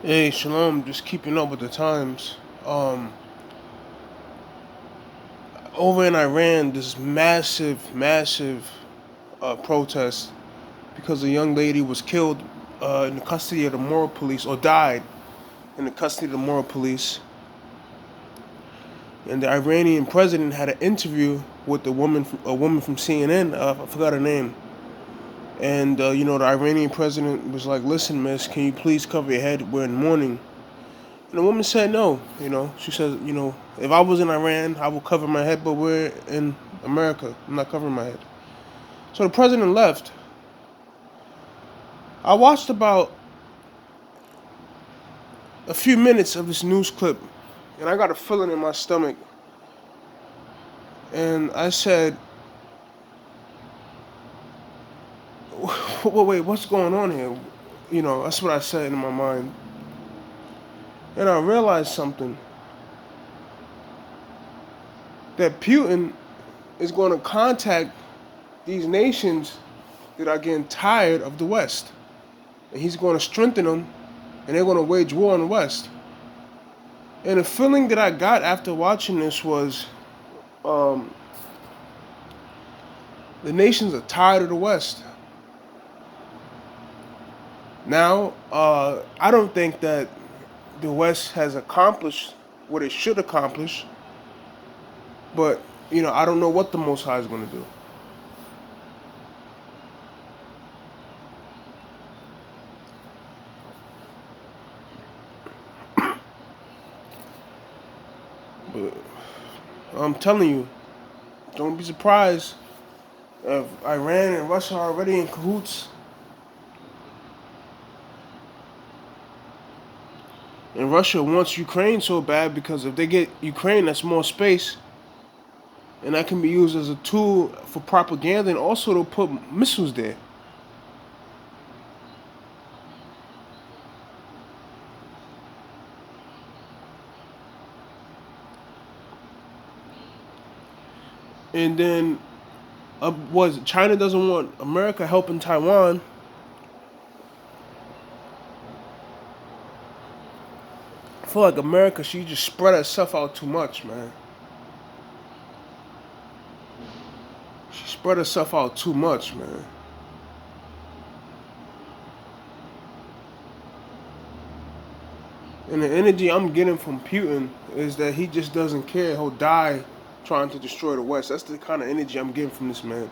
Hey, Shalom, just keeping up with the times. Um, Over in Iran, this massive protest because a young lady was killed in the custody of the moral police, or died in the custody of the moral police. And the Iranian president had an interview with a woman from CNN. I forgot her name. And the Iranian president was like, "Listen, miss, can you please cover your head? We're in mourning." And the woman said no. She said, if I was in Iran, I would cover my head, but we're in America. I'm not covering my head. So the president left. I watched about a few minutes of this news clip, and I got a feeling in my stomach. And I said, wait, what's going on here? That's what I said in my mind. And I realized something, that Putin is going to contact these nations that are getting tired of the West. And he's going to strengthen them, and they're going to wage war on the West. And the feeling that I got after watching this was, um, the nations are tired of the West. Now, I don't think that the West has accomplished what it should accomplish, but I don't know what the Most High is going to do. But I'm telling you, don't be surprised if Iran and Russia are already in cahoots. And Russia wants Ukraine so bad because if they get Ukraine, that's more space, and that can be used as a tool for propaganda, and also to put missiles there. And then, was China doesn't want America helping Taiwan. I feel like America, she just spread herself out too much, man. She spread herself out too much, man. And the energy I'm getting from Putin is that he just doesn't care. He'll die trying to destroy the West. That's the kind of energy I'm getting from this man.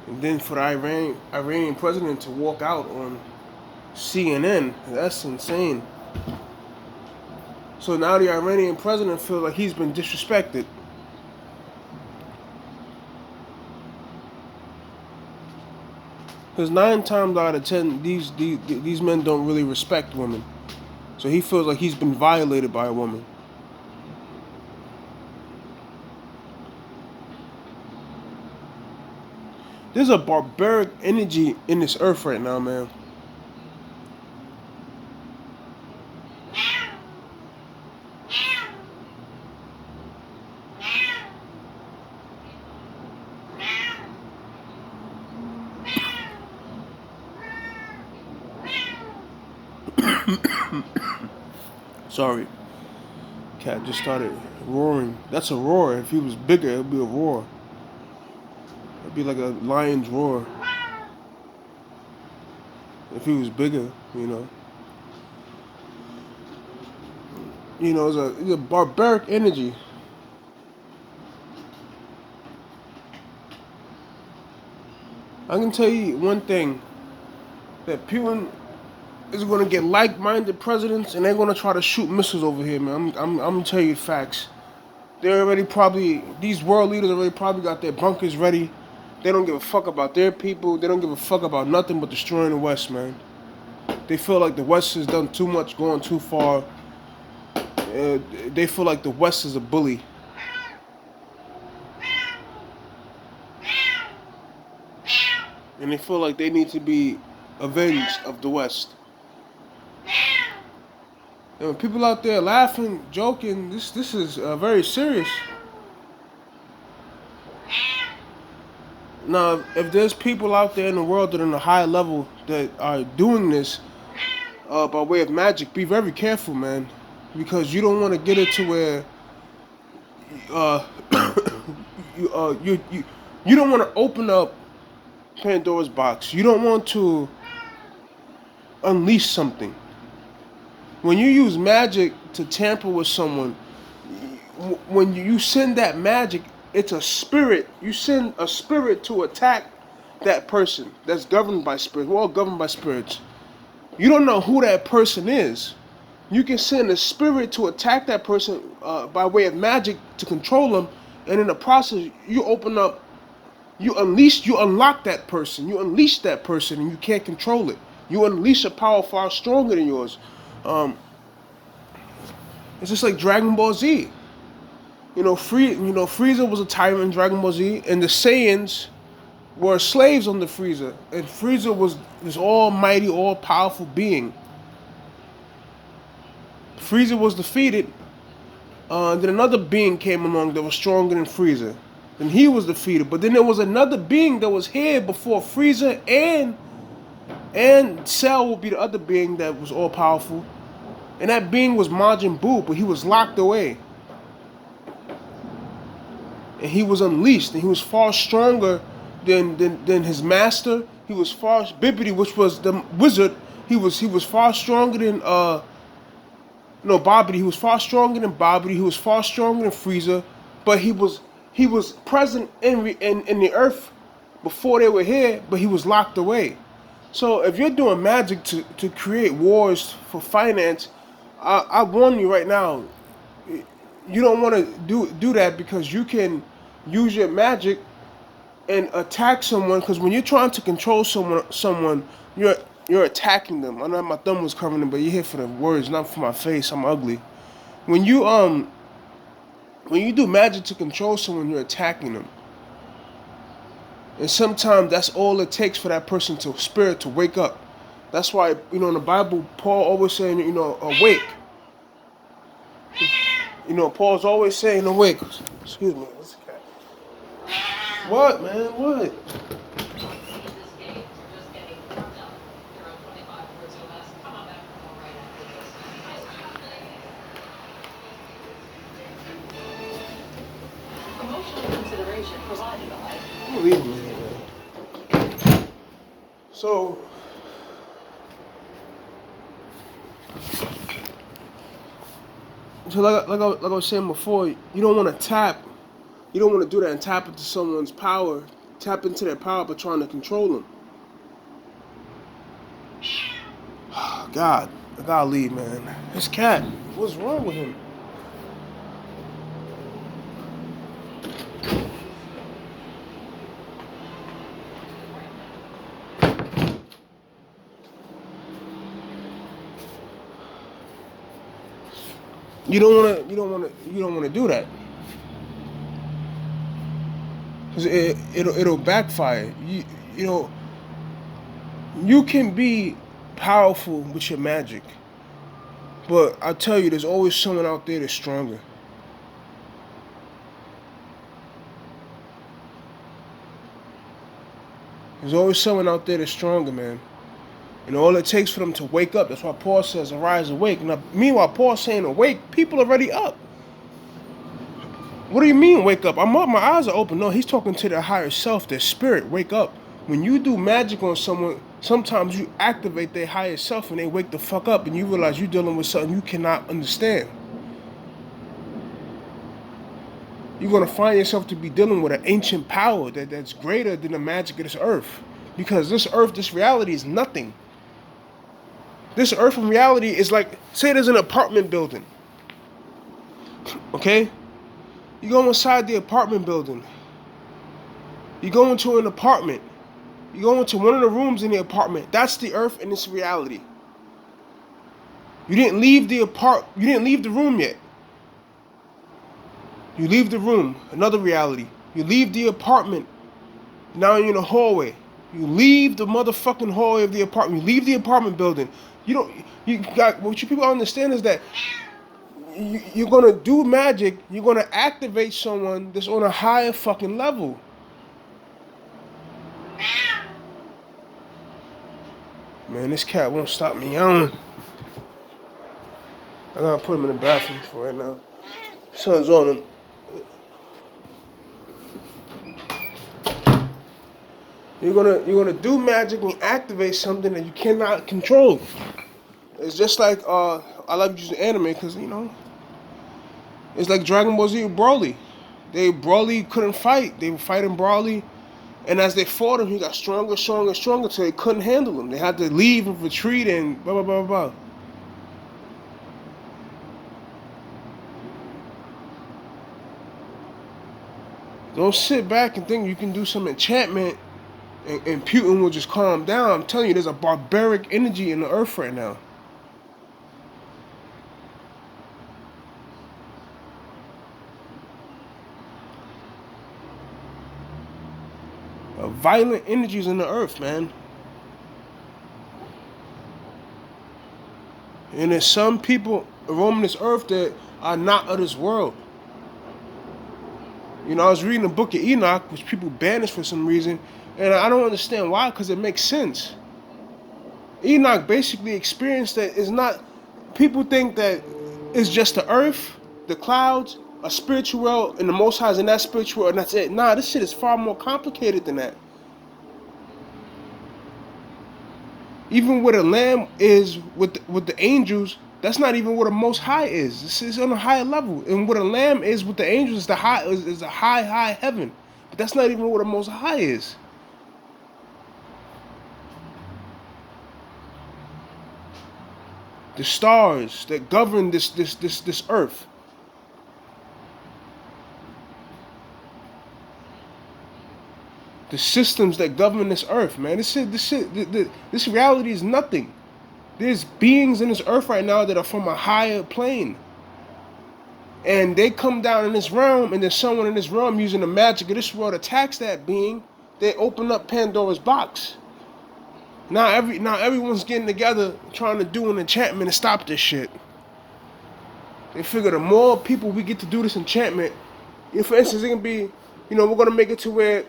And then for the Iranian president to walk out on CNN, that's insane. So now the Iranian president feels like he's been disrespected. Because 9 times out of 10, these men don't really respect women. So he feels like he's been violated by a woman. There's a barbaric energy in this earth right now, man. Sorry. Cat just started roaring. That's a roar. If he was bigger, it'd be a roar. It'd be like a lion's roar. If he was bigger, you know. It's a barbaric energy. I can tell you one thing, that Putin is going to get like-minded presidents, and they're going to try to shoot missiles over here, man. I'm gonna tell you facts. These world leaders already probably got their bunkers ready. They don't give a fuck about their people. They don't give a fuck about nothing but destroying the West, man. They feel like the West has done too much, going too far. They feel like the West is a bully. And they feel like they need to be avenged of the West. And when people out there laughing, joking, this is very serious. Now, if there's people out there in the world that are on a high level that are doing this by way of magic, be very careful, man, because you don't want to get it to where uh, you don't want to open up Pandora's box. You don't want to unleash something. When you use magic to tamper with someone, when you send that magic, it's a spirit. You send a spirit to attack that person that's governed by spirits. We're all governed by spirits. You don't know who that person is. You can send a spirit to attack that person by way of magic to control them, and in the process, you unlock that person, you unleash that person, and you can't control it. You unleash a power far stronger than yours. Um, it's just like Dragon Ball Z. Frieza was a tyrant in Dragon Ball Z, and the Saiyans were slaves under Frieza, and Frieza was this almighty, all-powerful being. Frieza was defeated. Then another being came along that was stronger than Frieza. Then he was defeated. But then there was another being that was here before Frieza, and Cell would be the other being that was all powerful. And that being was Majin Buu, but he was locked away. And he was unleashed, and he was far stronger than his master. He was far Bibbidi, which was the wizard. He was far stronger than Babidi. He was far stronger than Babidi. He was far stronger than Frieza, but he was present in the earth before they were here, but he was locked away. So if you're doing magic to create wars for finance, I warn you right now, you don't want to do that, because you can use your magic and attack someone. Because when you're trying to control someone, you're attacking them. I know my thumb was covering them, but you're here for the words, not for my face. I'm ugly. When you do magic to control someone, you're attacking them. And sometimes that's all it takes for that person to wake up. That's why, in the Bible, Paul always saying, awake. Paul's always saying awake. Excuse me. What's the cat? What, man? What? Leave me, man. So like I was saying before, you don't want to tap. You don't want to do that and tap into someone's power, tap into their power by trying to control them. God, I gotta leave, man. This cat, what's wrong with him? You don't wanna do that. 'Cause it'll backfire. You can be powerful with your magic, but I tell you, there's always someone out there that's stronger. There's always someone out there that's stronger, man. And all it takes for them to wake up. That's why Paul says, arise, awake. Now, meanwhile, Paul's saying awake, people are already up. What do you mean, wake up? I'm up, my eyes are open. No, he's talking to their higher self, their spirit, wake up. When you do magic on someone, sometimes you activate their higher self and they wake the fuck up and you realize you're dealing with something you cannot understand. You're going to find yourself to be dealing with an ancient power that's greater than the magic of this earth. Because this earth, this reality is nothing. This earth and reality is like, say there's an apartment building. Okay? You go inside the apartment building. You go into an apartment. You go into one of the rooms in the apartment. That's the earth and this reality. You didn't leave the room yet. You leave the room, another reality. You leave the apartment. Now you're in a hallway. You leave the motherfucking hallway of the apartment. You leave the apartment building. What you people understand is that you're gonna do magic. You're gonna activate someone that's on a higher fucking level. Man, this cat won't stop meowing. I gotta put him in the bathroom for right now. Sun's on him. You're gonna do magic and activate something that you cannot control. It's just like I love using anime because it's like Dragon Ball Z with Broly. Broly couldn't fight. They were fighting Broly, and as they fought him, he got stronger, stronger, stronger till they couldn't handle him. They had to leave and retreat and blah blah blah blah. Don't sit back and think you can do some enchantment and Putin will just calm down. I'm telling you, there's a barbaric energy in the earth right now. Violent energies in the earth, man. And there's some people roaming this earth that are not of this world. I was reading the book of Enoch, which people banish for some reason, and I don't understand why, because it makes sense. Enoch basically experienced that it's not, people think that it's just the earth, the clouds, a spiritual world, and the Most High is in that spiritual world, and that's it. Nah, this shit is far more complicated than that. Even where the Lamb is with the angels, that's not even where the Most High is. This is on a higher level. And where the Lamb is with the angels is a high heaven. But that's not even where the Most High is. The stars that govern this earth. The systems that govern this earth, man. This reality is nothing. There's beings in this earth right now that are from a higher plane. And they come down in this realm, and there's someone in this realm using the magic of this world attacks that being. They open up Pandora's box. Now everyone's getting together trying to do an enchantment and stop this shit. They figure the more people we get to do this enchantment, for instance, it can be, we're gonna make it to where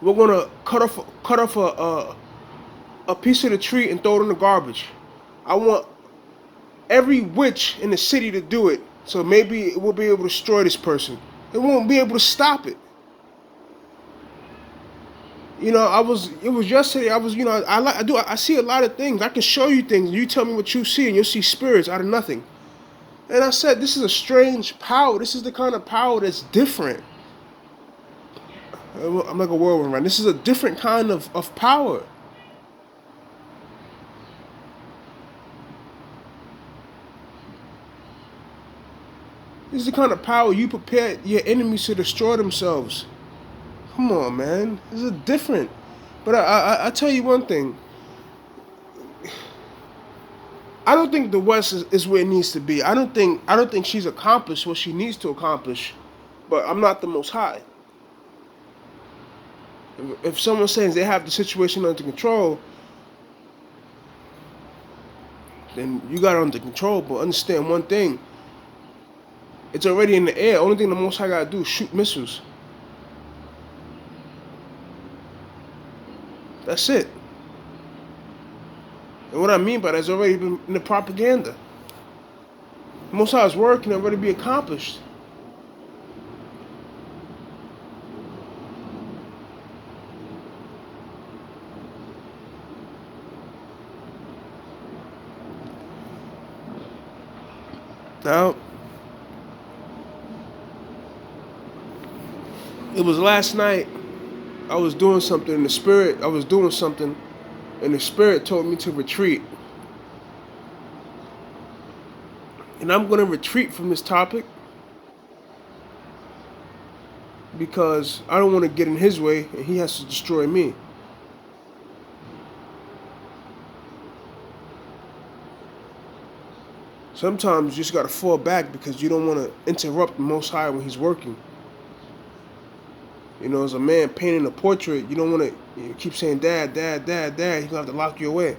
we're gonna cut off a piece of the tree and throw it in the garbage. I want every witch in the city to do it, so maybe we'll be able to destroy this person. It won't be able to stop it. It was yesterday. I see a lot of things. I can show you things. You tell me what you see, and you'll see spirits out of nothing. And I said, this is a strange power. This is the kind of power that's different. I'm like a whirlwind, right? This is a different kind of power. This is the kind of power you prepare your enemies to destroy themselves. Come on, man. This is different. But I tell you one thing. I don't think the West is where it needs to be. I don't think she's accomplished what she needs to accomplish. But I'm not the Most High. If someone says they have the situation under control, then you got it under control. But understand one thing. It's already in the air. Only thing the Most High got to do is shoot missiles. That's it. And what I mean by that is already been in the propaganda. Most High's work can already be accomplished. Now, it was last night. I was doing something in the spirit. And the spirit told me to retreat. And I'm going to retreat from this topic because I don't want to get in his way and he has to destroy me. Sometimes you just got to fall back because you don't want to interrupt the Most High when he's working. As a man painting a portrait, you don't want to keep saying, Dad, Dad, Dad, Dad. He's going to have to lock you away.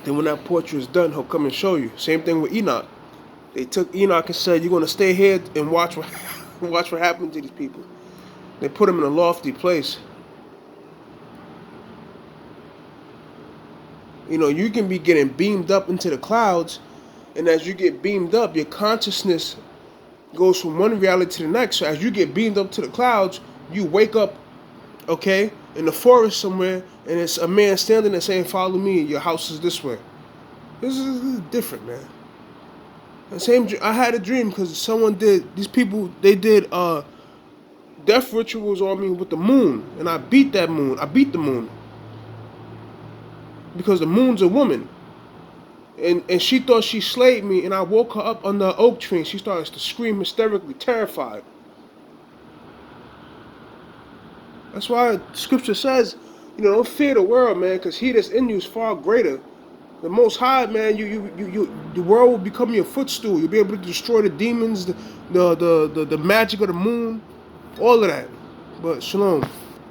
Then when that portrait is done, he'll come and show you. Same thing with Enoch. They took Enoch and said, "You're gonna stay here and watch what watch what happened to these people." They put him in a lofty place. You can be getting beamed up into the clouds, and as you get beamed up, your consciousness goes from one reality to the next. So as you get beamed up to the clouds, you wake up, okay, in the forest somewhere, and it's a man standing there saying, "Follow me. Your house is this way." This is different, man. The same. I had a dream because someone did. These people they did death rituals on me with the moon, and I beat that moon. I beat the moon because the moon's a woman. And she thought she slayed me, and I woke her up under an oak tree, and she started to scream hysterically, terrified. That's why Scripture says, don't fear the world, man, because he that's in you is far greater. The Most High, man, the world will become your footstool. You'll be able to destroy the demons, the magic of the moon, all of that. But shalom.